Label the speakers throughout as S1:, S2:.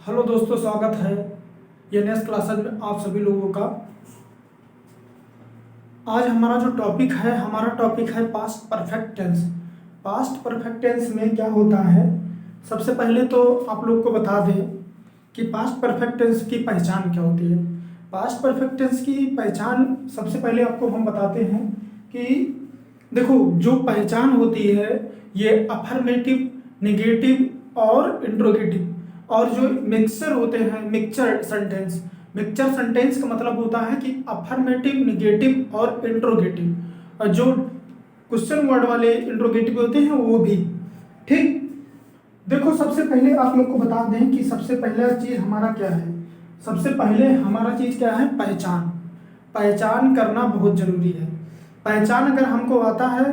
S1: Hello दोस्तों, स्वागत है एनएस क्लासेज में आप सभी लोगों का। आज हमारा टॉपिक है past perfect tense. Past perfect tense में क्या होता है, सबसे पहले तो आप लोग को बता दें कि पास्ट परफेक्ट टेंस की पहचान क्या होती है। पास्ट परफेक्ट टेंस की पहचान सबसे पहले आपको हम बताते हैं कि देखो, जो पहचान होती है ये अफर्मेटिव, नेगेटिव और इंट्रोगेटिव, और जो मिक्सचर होते हैं मिक्सचर सेंटेंस का मतलब होता है कि अफर्मेटिव, नेगेटिव और इंट्रोगेटिव, और जो क्वेश्चन वर्ड वाले इंट्रोगेटिव होते हैं वो भी। ठीक, देखो सबसे पहले आप लोग को बता दें कि सबसे पहला चीज हमारा क्या है। सबसे पहले हमारा चीज क्या है, पहचान। पहचान करना बहुत जरूरी है। पहचान अगर हमको आता है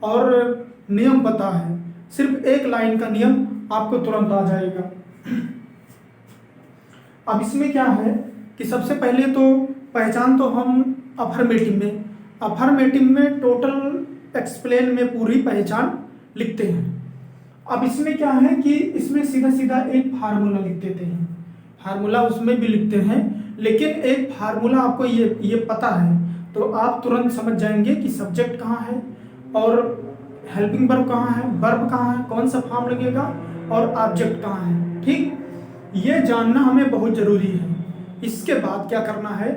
S1: और नियम पता है, सिर्फ एक लाइन का नियम आपको तुरंत आ जाएगा। अब इसमें क्या है कि सबसे पहले तो पहचान तो हम अफर्मेटिव में टोटल एक्सप्लेन में पूरी पहचान लिखते हैं। अब इसमें क्या है कि इसमें सीधा सीधा एक फार्मूला लिख देते हैं। फार्मूला उसमें भी लिखते हैं, लेकिन एक फार्मूला आपको ये पता है तो आप तुरंत समझ जाएंगे कि सब्जेक्ट कहाँ है और हेल्पिंग वर्ब कहाँ है, वर्ब कहाँ है, कौन सा फॉर्म लगेगा और ऑब्जेक्ट कहाँ है। ठीक, ये जानना हमें बहुत जरूरी है। इसके बाद क्या करना है,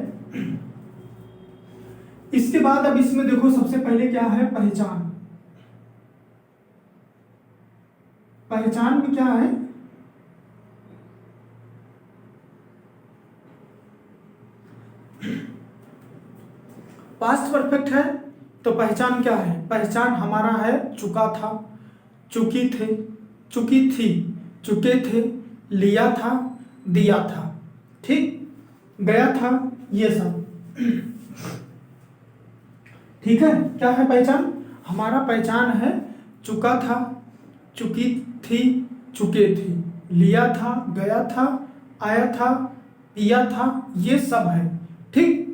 S1: इसके बाद अब इसमें देखो सबसे पहले क्या है, पहचान। पहचान में क्या है, पास्ट परफेक्ट है तो पहचान क्या है, पहचान हमारा है चुका था, चुकी थे, चुकी थी, चुके थे, लिया था, दिया था, ठीक, गया था, ये सब। ठीक है, क्या है पहचान, हमारा पहचान है चुका था, चुकी थी, चुके थे, लिया था, गया था, आया था, पिया था, ये सब है। ठीक,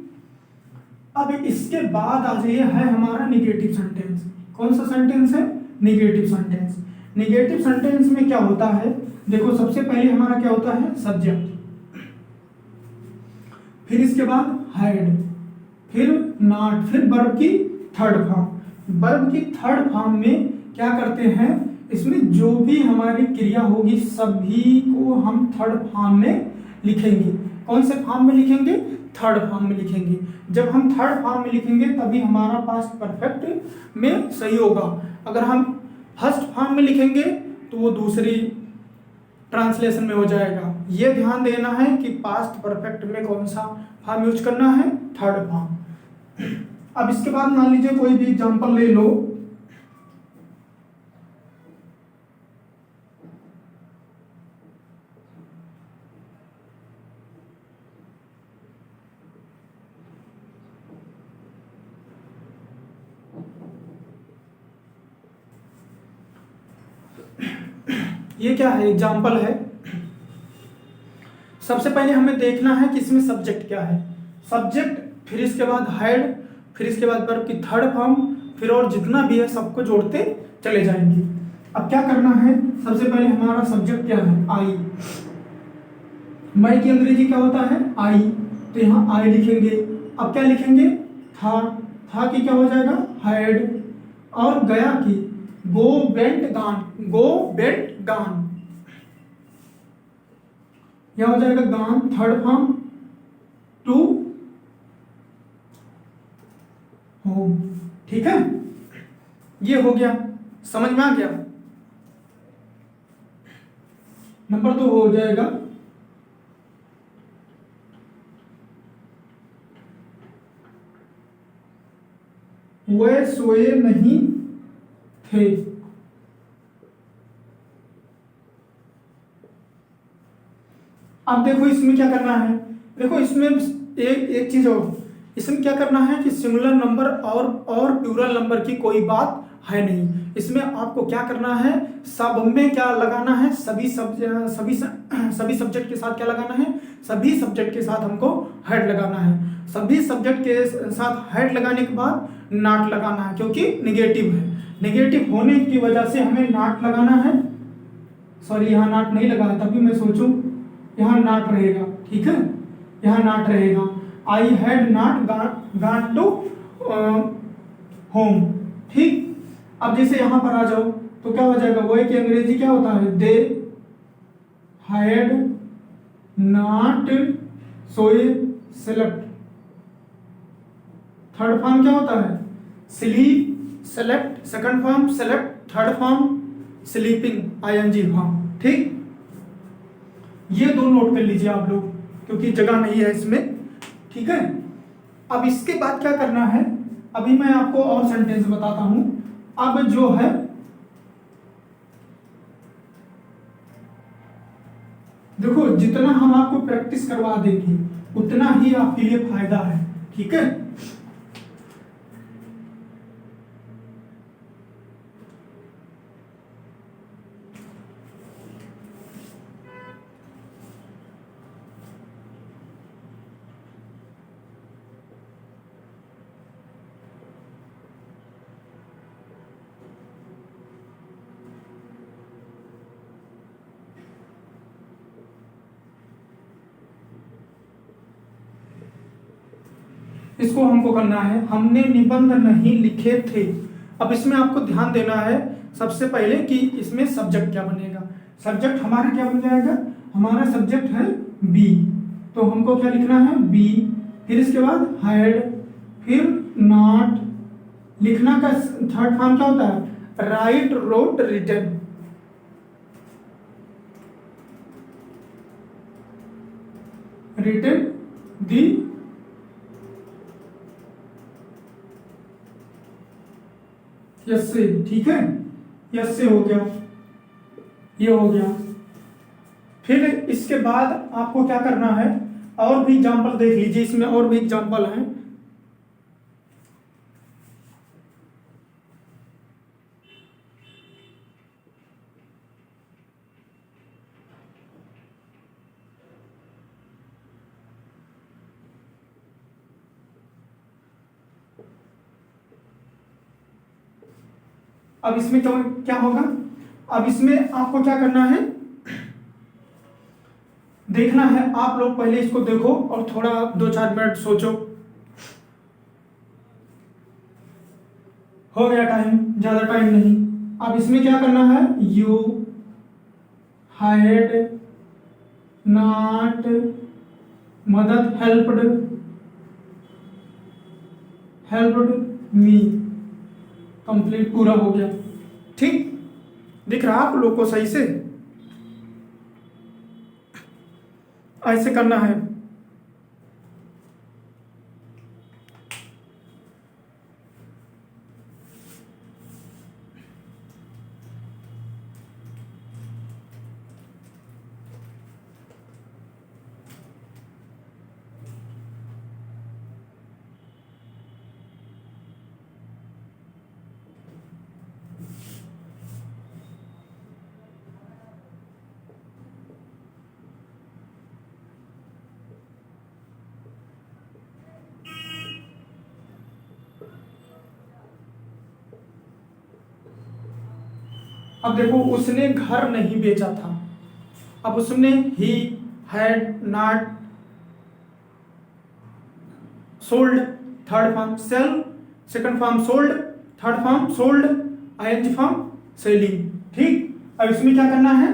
S1: अब इसके बाद आ जाइए है हमारा निगेटिव सेंटेंस। कौन सा सेंटेंस है, निगेटिव सेंटेंस। निगेटिव सेंटेंस में क्या होता है, देखो सबसे पहले हमारा क्या होता है, सब्जेक्ट, फिर इसके बाद हैड, फिर नॉट, फिर वर्ब की थर्ड फॉर्म। वर्ब की थर्ड फॉर्म में क्या करते हैं, इसमें जो भी हमारी क्रिया होगी सभी को हम थर्ड फॉर्म में लिखेंगे। कौन से फॉर्म में लिखेंगे, थर्ड फॉर्म में लिखेंगे। जब हम थर्ड फॉर्म में लिखेंगे तभी हमारा पास्ट परफेक्ट में सही होगा। अगर हम फर्स्ट फॉर्म में लिखेंगे तो वो दूसरी ट्रांसलेशन में हो जाएगा। ये ध्यान देना है कि पास्ट परफेक्ट में कौन सा फॉर्म यूज करना है, थर्ड फॉर्म। अब इसके बाद मान लीजिए कोई भी एग्जांपल ले लो। ये क्या है, एग्जाम्पल है। सबसे पहले हमें देखना है कि इसमें सब्जेक्ट क्या है। सब्जेक्ट, फिर इसके बाद हेड, फिर इसके बाद वर्ब की थर्ड फॉर्म, फिर और जितना भी है सबको जोड़ते चले जाएंगे। अब क्या करना है, सबसे पहले हमारा सब्जेक्ट क्या है, आई। मैं की अंग्रेजी क्या होता है, आई, तो यहाँ आई लिखेंगे। अब क्या लिखेंगे, था की क्या हो जाएगा, हैड, और गया की गो वेंट गान, गो वेंट गान, यह हो जाएगा गान, थर्ड फॉर्म, टू होम। ठीक है, ये हो गया, समझ में आ गया। नंबर 2 हो जाएगा वे सोए नहीं थे। अब देखो इसमें क्या करना है, देखो इसमें एक चीज और, इसमें क्या करना है कि सिंगुलर नंबर और प्लूरल नंबर की कोई बात है नहीं। इसमें आपको क्या करना है, सब में क्या लगाना है, सभी सब्जेक्ट के साथ क्या लगाना है, सभी सब्जेक्ट के साथ हमको हेड लगाना है। सभी सब्जेक्ट के साथ हेड लगाने के बाद नॉट लगाना है, क्योंकि निगेटिव है। निगेटिव होने की वजह से हमें नॉट लगाना है। सॉरी, यहाँ नॉट नहीं लगा है, तभी मैं सोचूं यहाँ नॉट रहेगा, ठीक है, यहाँ नॉट रहेगा। I had not gone to home, ठीक। अब जैसे यहाँ पर आ जाओ तो क्या हो जाएगा, वो एक अंग्रेजी क्या होता है, दे हैड नॉट सोए स्लेप्ट। थर्ड फॉर्म क्या होता है, sleep slept, second form slept, third form sleeping ING form, ठीक। ये दो नोट कर लीजिए आप लोग, क्योंकि जगह नहीं है इसमें, ठीक है। अब इसके बाद क्या करना है, अभी मैं आपको और सेंटेंस बताता हूं। अब जो है देखो, जितना हम आपको प्रैक्टिस करवा देंगे उतना ही आपके लिए फायदा है, ठीक है। इसको हमको करना है, हमने निबंध नहीं लिखे थे। अब इसमें आपको ध्यान देना है सबसे पहले कि इसमें सब्जेक्ट क्या बनेगा। सब्जेक्ट हमारा क्या बन जाएगा, हमारा सब्जेक्ट है बी, तो हमको क्या लिखना है, बी, फिर इसके बाद हैड, फिर नॉट। लिखना का थर्ड फॉर्म क्या होता है, राइट, रोट, रिटन। रिटन दी यस से, ठीक है, यस से हो गया, ये हो गया। फिर इसके बाद आपको क्या करना है, और भी एग्जाम्पल देख लीजिए, इसमें और भी एग्जाम्पल हैं। अब इसमें क्या होगा, अब इसमें आपको क्या करना है, देखना है। आप लोग पहले इसको देखो और थोड़ा 2-4 मिनट सोचो। हो गया टाइम, ज्यादा टाइम नहीं। अब इसमें क्या करना है, यू हैड नॉट मदद हेल्प्ड मी। कंप्लीट, पूरा हो गया, ठीक। दिख रहा आप लोग को सही से, ऐसे करना है। अब देखो, उसने घर नहीं बेचा था। अब उसने he had not sold, third form sell, second form sold, third form sold, ING form selling, ठीक। अब इसमें क्या करना है,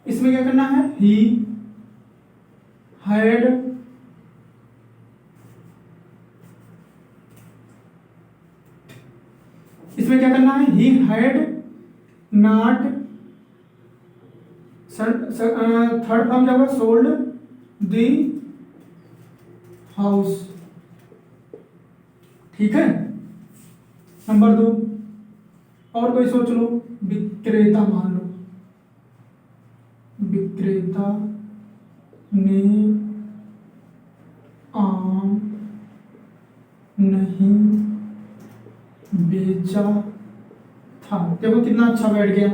S1: इसमें क्या करना है, ही हैड इसमें क्या करना है, ही हैड नॉट, थर्ड फॉर्म क्या होगा, सोल्ड द हाउस, ठीक है। नंबर 2, और कोई सोच लो, विक्रेता मान लो, विक्रेता ने आम नहीं बेचा था। देखो कितना अच्छा बैठ गया।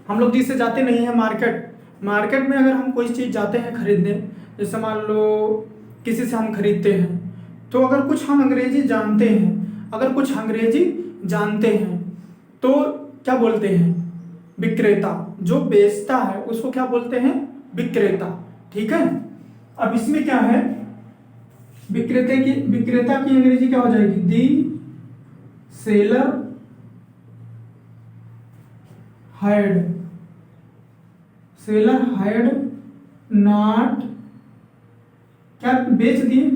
S1: हम लोग जिससे जाते नहीं है मार्केट में अगर हम कोई चीज़ जाते हैं खरीदने, जैसे मान लो किसी से हम खरीदते हैं, तो अगर कुछ हम अंग्रेजी जानते हैं तो क्या बोलते हैं, विक्रेता, जो बेचता है उसको क्या बोलते हैं, विक्रेता। ठीक है, अब इसमें क्या है, विक्रेता की अंग्रेजी क्या हो जाएगी, the seller hired, seller hired not, क्या बेच दिए,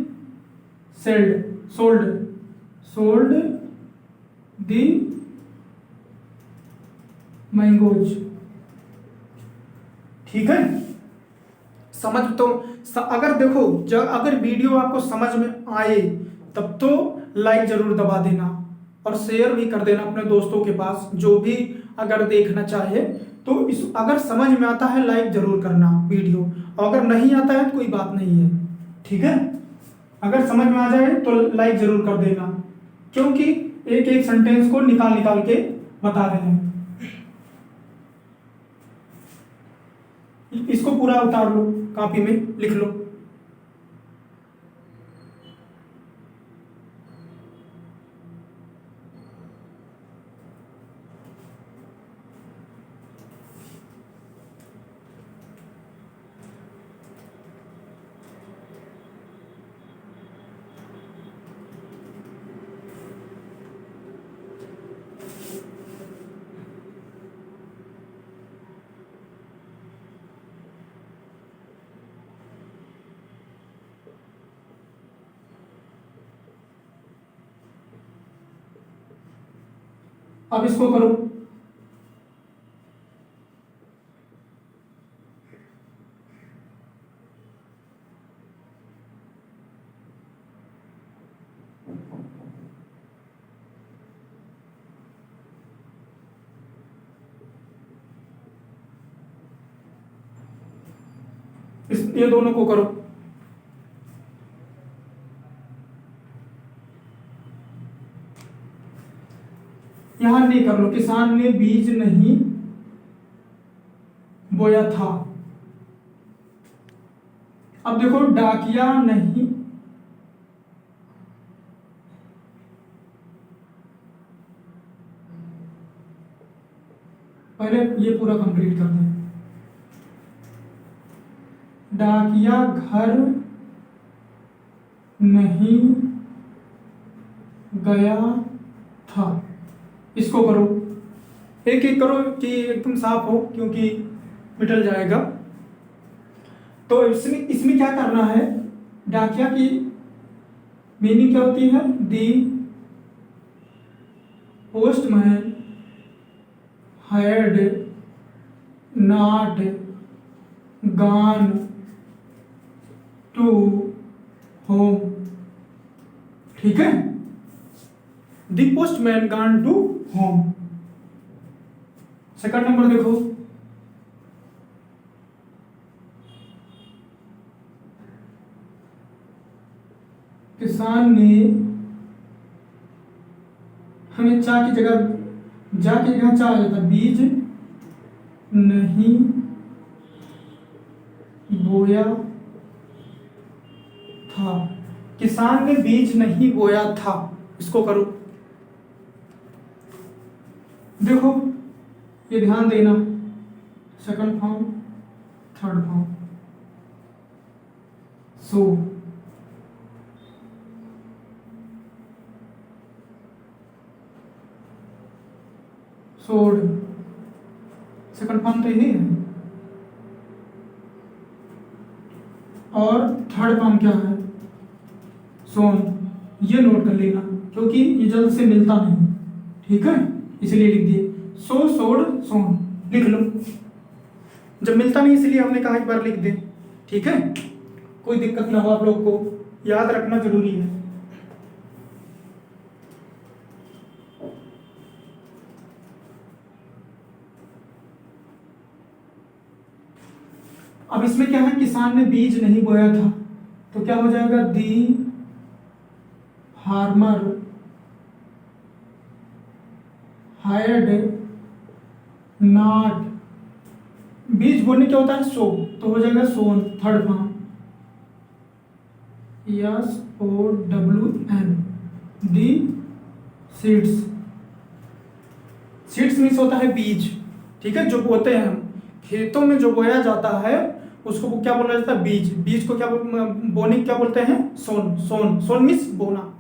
S1: सेल्ड, सोल्ड दी मैंगोज। ठीक है, समझ तो अगर देखो अगर वीडियो आपको समझ में आए तब तो लाइक जरूर दबा देना और शेयर भी कर देना अपने दोस्तों के पास, जो भी अगर देखना चाहे तो इस अगर समझ में आता है लाइक जरूर करना वीडियो, और अगर नहीं आता है तो कोई बात नहीं है। ठीक है, अगर समझ में आ जाए तो लाइक जरूर कर देना, क्योंकि एक एक सेंटेंस को निकाल के बता रहे हैं। इसको पूरा उतार लो, कॉपी में लिख लो। अब इसको करो, ये दोनों को करो। यहां नहीं कर लो, किसान ने बीज नहीं बोया था। अब देखो डाकिया नहीं, पहले ये पूरा कंप्लीट कर दें। डाकिया घर नहीं गया था। इसको करो, एक एक करो कि एकदम साफ हो, क्योंकि मिटल जाएगा। तो इसमें क्या करना है, डाकिया की मीनिंग क्या होती है, the postman had not gone to home. ठीक है, the postman gone to home. Second number देखो, किसान ने, हमें चा की जगह जा की जगह चा आ जाता, बीज नहीं बोया था। किसान ने बीज नहीं बोया था, इसको करो। देखो ये ध्यान देना, सेकंड फॉर्म थर्ड फॉर्म, सोड, सेकंड फॉर्म तो यही है, और थर्ड फॉर्म क्या है, सोन। ये नोट कर लेना, क्योंकि ये जल्द से मिलता नहीं। ठीक है, इसलिए लिख दिए, सोड सोन लिख लो, जब मिलता नहीं इसलिए हमने कहा एक बार लिख दे। ठीक है, कोई दिक्कत ना हो, आप लोग को याद रखना जरूरी है। अब इसमें क्या है, किसान ने बीज नहीं बोया था, तो क्या हो जाएगा, दी फार्मर हायर्ड नॉट, बीज बोने क्या होता है, सो, तो हो जाएगा sown, third form, SOWN, the seeds. Seeds means होता है बीज, ठीक है, जो बोते हैं हम खेतों में जो बोया जाता है उसको क्या बोला जाता है, बीज। बीज को क्या बोने क्या बोलते हैं, सोन। सोन, सोन मीन्स बोना।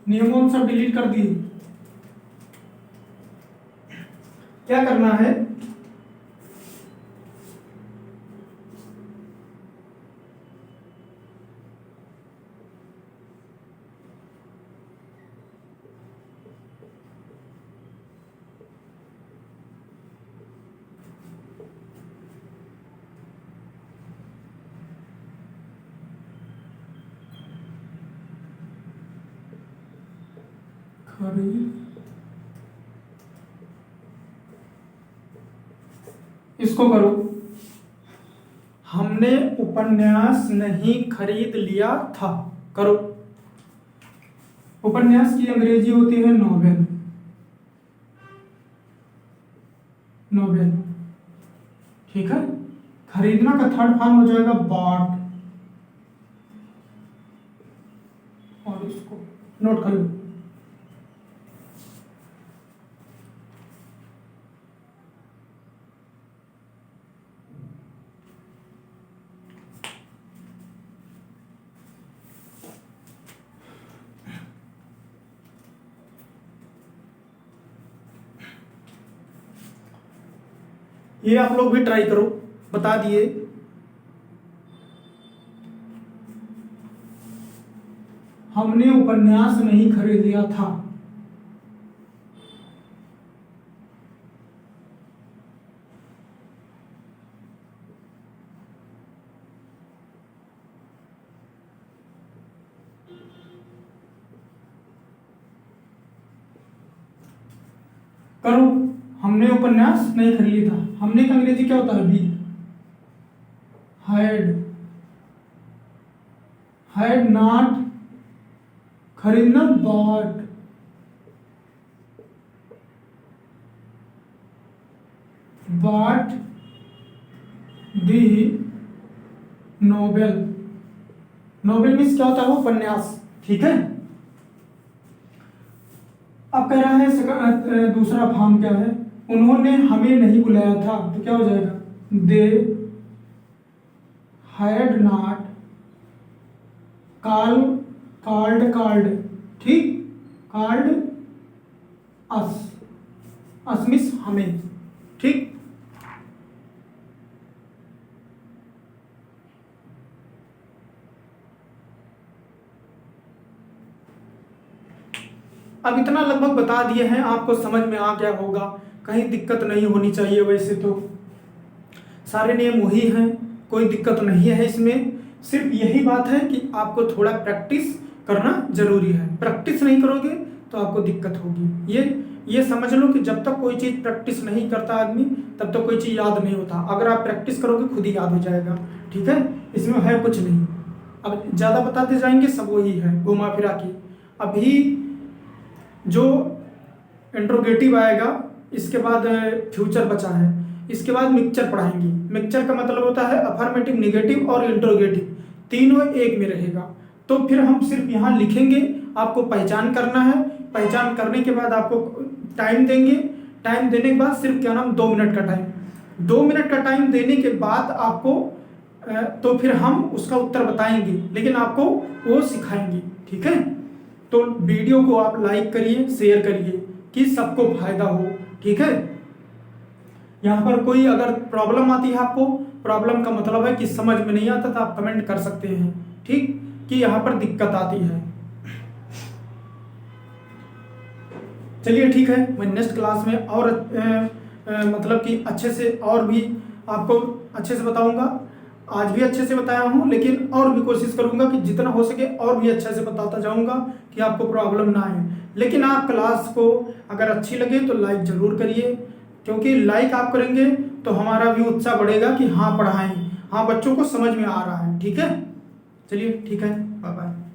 S1: नियमों सब डिलीट कर दिए। क्या करना है, इसको करो। हमने उपन्यास नहीं खरीद लिया था, करो। उपन्यास की अंग्रेजी होती है नॉवेल। नॉवेल, ठीक है। खरीदना का थर्ड फॉर्म हो जाएगा बॉट। और इसको नोट कर लो। ये आप लोग भी ट्राई करो, बता दिए। हमने उपन्यास नहीं खरीद लिया था। करो, हमने उपन्यास नहीं खरीदा। हमने का अंग्रेजी क्या होता है, बी। हैड, हैड नॉट, खरीदना बॉट। बॉट दी नोवेल। नोवेल मीन्स क्या होता है, वो उपन्यास, ठीक है। अब कह रहा है दूसरा फॉर्म क्या है, उन्होंने हमें नहीं बुलाया था, तो क्या हो जाएगा, दे हैड नॉट कॉल्ड, ठीक, कॉल्ड अस मीन्स हमें, ठीक। अब इतना लगभग बता दिए हैं, आपको समझ में आ गया होगा, कहीं दिक्कत नहीं होनी चाहिए। वैसे तो सारे नियम वही हैं, कोई दिक्कत नहीं है इसमें। सिर्फ यही बात है कि आपको थोड़ा प्रैक्टिस करना जरूरी है। प्रैक्टिस नहीं करोगे तो आपको दिक्कत होगी। ये समझ लो कि जब तक कोई चीज़ प्रैक्टिस नहीं करता आदमी, तब तक कोई चीज़ याद नहीं होता। अगर आप प्रैक्टिस करोगे खुद ही याद हो जाएगा, ठीक है। इसमें है कुछ नहीं। अब ज़्यादा बताते जाएंगे, सब वही है घुमा फिरा के। अभी जो इंट्रोगेटिव आएगा, इसके बाद फ्यूचर बचा है, इसके बाद मिक्सचर पढ़ाएंगे। मिक्सचर का मतलब होता है अफर्मेटिव, निगेटिव और इंट्रोगेटिव, तीनों एक में रहेगा। तो फिर हम सिर्फ यहाँ लिखेंगे, आपको पहचान करना है। पहचान करने के बाद आपको टाइम देंगे। टाइम देने के बाद सिर्फ क्या नाम, 2 मिनट का टाइम। 2 मिनट का टाइम देने के बाद आपको तो फिर हम उसका उत्तर बताएंगे, लेकिन आपको वो सिखाएंगे, ठीक है। तो वीडियो को आप लाइक करिए, शेयर करिए कि सबको फायदा हो, ठीक है। यहाँ पर कोई अगर प्रॉब्लम आती है, आपको प्रॉब्लम का मतलब है कि समझ में नहीं आता, तो आप कमेंट कर सकते हैं, ठीक, कि यहाँ पर दिक्कत आती है। चलिए ठीक है, मैं नेक्स्ट क्लास में और मतलब कि अच्छे से और भी आपको अच्छे से बताऊंगा। आज भी अच्छे से बताया हूँ, लेकिन और भी कोशिश करूंगा कि जितना हो सके और भी अच्छे से बताता जाऊंगा कि आपको प्रॉब्लम ना आए। लेकिन आप क्लास को अगर अच्छी लगे तो लाइक ज़रूर करिए, क्योंकि लाइक आप करेंगे तो हमारा भी उत्साह बढ़ेगा कि हाँ पढ़ाएं, हाँ बच्चों को समझ में आ रहा है। ठीक है, चलिए ठीक है, बाय बाय।